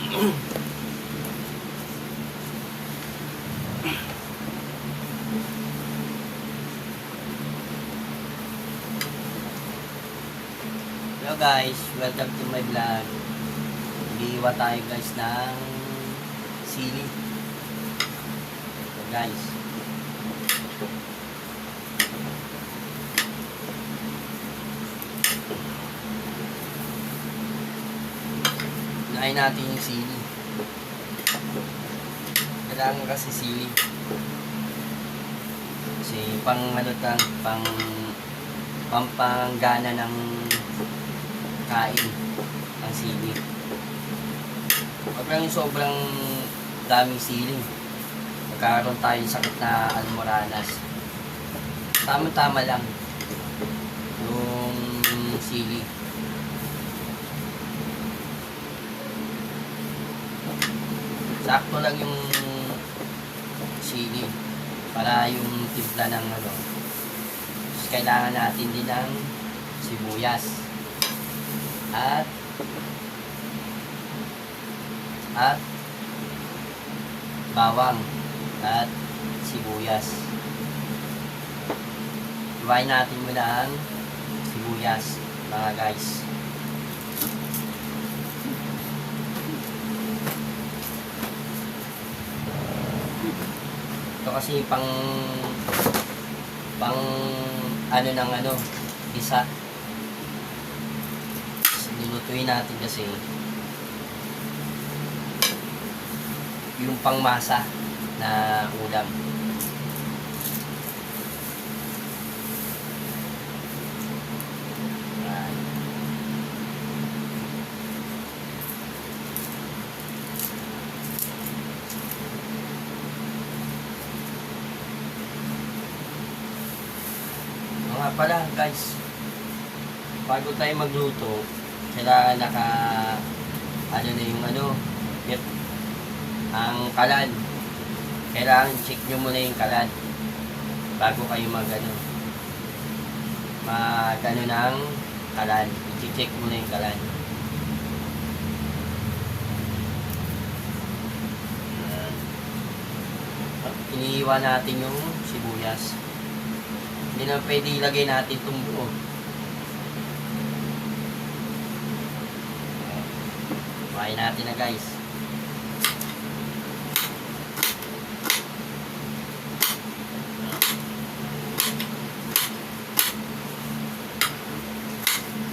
Hello guys, welcome to my vlog. Iiwa tayo guys ng sili. So guys, unahin natin yung sili. Kailangan kasi sili kasi pang ano tang pampanggana ng kain ang sili. Huwag lang yung sobrang daming sili, magkakaroon tayo sakit na almoranas. Tama-tama lang yung sili. Sakto lang yung sili para yung timpla ng ano. Tapos kailangan natin din ng sibuyas at bawang at sibuyas. Iwain natin muna ang sibuyas mga guys. Ito kasi pang ano ng ano, isa. Nilutuin natin kasi yung pangmasa na ulam. Ayan. Mga pala guys, bago tayo magluto, kailangan ano na yung ano, ang kalan. Kailangan check nyo muna yung kalan bago kayo mag ng kalan. I-check muna yung kalan. Iniiwan natin yung sibuyas. Hindi na pwede ilagay natin itong buo. Kuhain natin na guys.